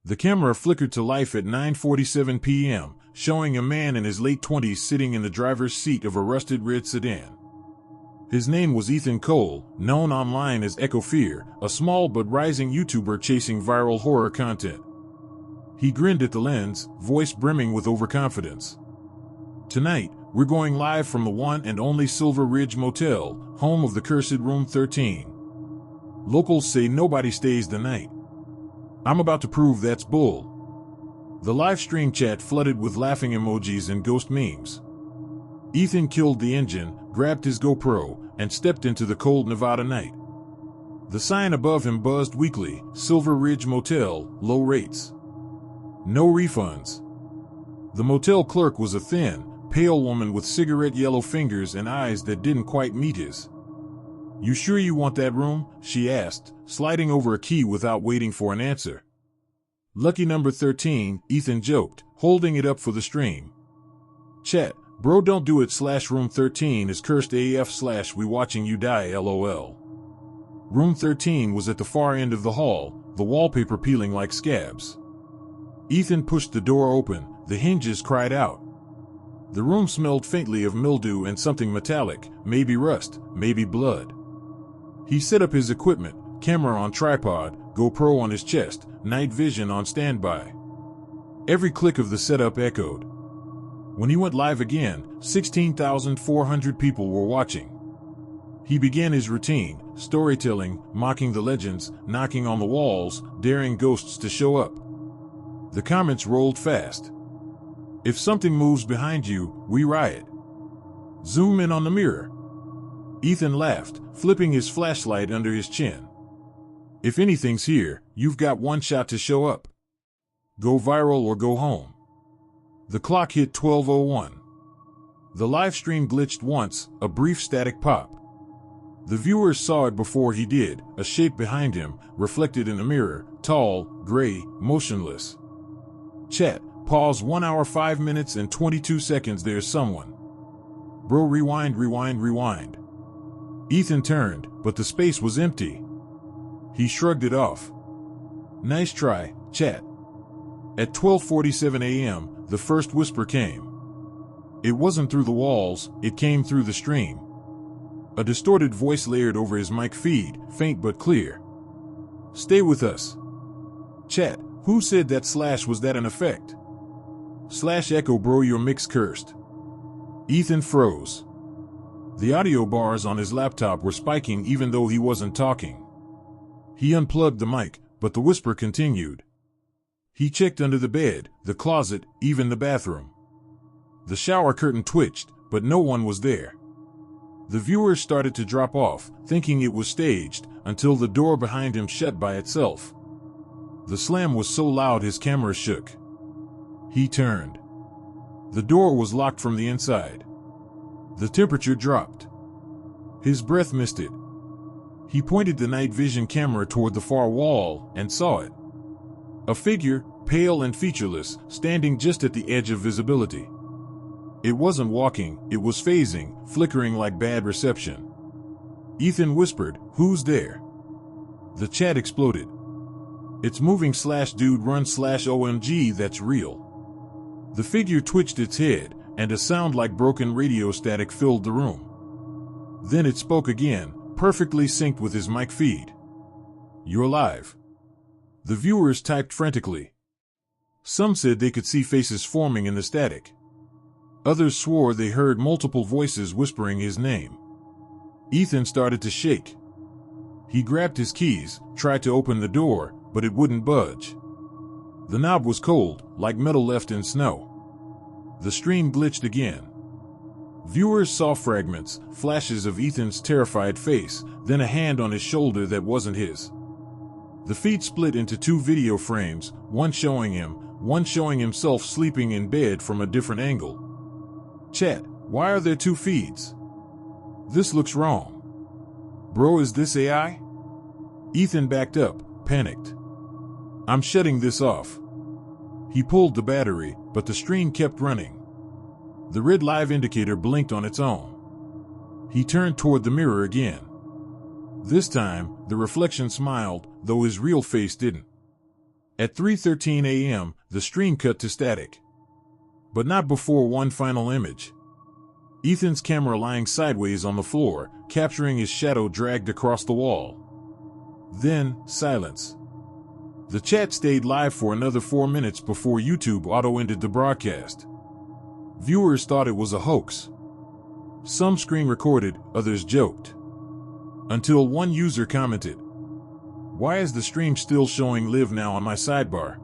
The camera flickered to life at 9:47 p.m., showing a man in his late 20s sitting in the driver's seat of a rusted red sedan. His name was Ethan Cole, known online as Echo Fear, a small but rising YouTuber chasing viral horror content. He grinned at the lens, voice brimming with overconfidence. "Tonight, we're going live from the one and only Silver Ridge Motel, home of the cursed Room 13. Locals say nobody stays the night. I'm about to prove that's bull." The live stream chat flooded with laughing emojis and ghost memes. Ethan killed the engine, grabbed his GoPro, and stepped into the cold Nevada night. The sign above him buzzed weakly, "Silver Ridge Motel, low rates. No refunds." The motel clerk was a thin, pale woman with cigarette yellow fingers and eyes that didn't quite meet his. "You sure you want that room?" she asked, sliding over a key without waiting for an answer. "Lucky number 13, Ethan joked, holding it up for the stream. "Chat, bro don't do it /room 13 is cursed AF/ we watching you die LOL. Room 13 was at the far end of the hall, the wallpaper peeling like scabs. Ethan pushed the door open, the hinges cried out. The room smelled faintly of mildew and something metallic, maybe rust, maybe blood. He set up his equipment, camera on tripod, GoPro on his chest, night vision on standby. Every click of the setup echoed. When he went live again, 16,400 people were watching. He began his routine, storytelling, mocking the legends, knocking on the walls, daring ghosts to show up. The comments rolled fast. "If something moves behind you, we riot. Zoom in on the mirror." Ethan laughed, flipping his flashlight under his chin. "If anything's here, you've got one shot to show up. Go viral or go home." The clock hit 12:01. The live stream glitched once, a brief static pop. The viewers saw it before he did, a shape behind him, reflected in a mirror, tall, gray, motionless. "Chat, pause 1 hour 5 minutes and 22 seconds there's someone. Bro rewind. Ethan turned, but the space was empty. He shrugged it off. "Nice try, chat." At 12:47 a.m., the first whisper came. It wasn't through the walls, it came through the stream. A distorted voice layered over his mic feed, faint but clear. "Stay with us. Chat, who said that / was that an effect? /echo bro your mix cursed." Ethan froze. The audio bars on his laptop were spiking even though he wasn't talking. He unplugged the mic, but the whisper continued. He checked under the bed, the closet, even the bathroom. The shower curtain twitched, but no one was there. The viewers started to drop off, thinking it was staged, until the door behind him shut by itself. The slam was so loud his camera shook. He turned. The door was locked from the inside. The temperature dropped. His breath misted. He pointed the night vision camera toward the far wall and saw it. A figure, pale and featureless, standing just at the edge of visibility. It wasn't walking, it was phasing, flickering like bad reception. Ethan whispered, "Who's there?" The chat exploded. "It's moving /dude run /OMG that's real." The figure twitched its head, and a sound like broken radio static filled the room. Then it spoke again, perfectly synced with his mic feed. "You're live." The viewers typed frantically. Some said they could see faces forming in the static. Others swore they heard multiple voices whispering his name. Ethan started to shake. He grabbed his keys, tried to open the door, but it wouldn't budge. The knob was cold, like metal left in snow. The stream glitched again. Viewers saw fragments, flashes of Ethan's terrified face, then a hand on his shoulder that wasn't his. The feed split into 2 video frames, one showing him, one showing himself sleeping in bed from a different angle. "Chat, why are there 2 feeds? This looks wrong. Bro, is this AI?" Ethan backed up, panicked. "I'm shutting this off." He pulled the battery, but the stream kept running. The red live indicator blinked on its own. He turned toward the mirror again. This time, the reflection smiled, though his real face didn't. At 3:13 a.m., the stream cut to static. But not before one final image. Ethan's camera lying sideways on the floor, capturing his shadow dragged across the wall. Then, silence. The chat stayed live for another 4 minutes before YouTube auto-ended the broadcast. Viewers thought it was a hoax. Some screen-recorded, others joked. Until one user commented, "Why is the stream still showing live now on my sidebar?"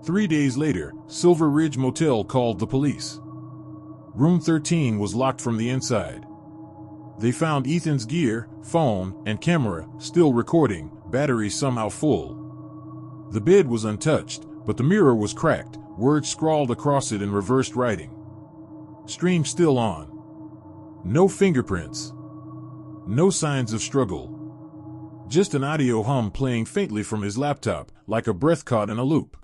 3 days later, Silver Ridge Motel called the police. Room 13 was locked from the inside. They found Ethan's gear, phone, and camera still recording, battery somehow full. The bed was untouched, but the mirror was cracked, words scrawled across it in reversed writing. Stream still on. No fingerprints. No signs of struggle. Just an audio hum playing faintly from his laptop, like a breath caught in a loop.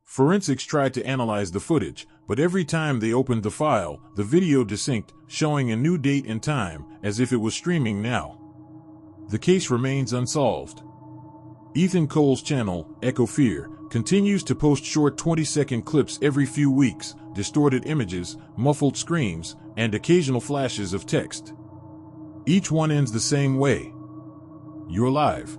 Forensics tried to analyze the footage, but every time they opened the file, the video desynced, showing a new date and time, as if it was streaming now. The case remains unsolved. Ethan Cole's channel, Echo Fear, continues to post short 20-second clips every few weeks, distorted images, muffled screams, and occasional flashes of text. Each one ends the same way. You're live.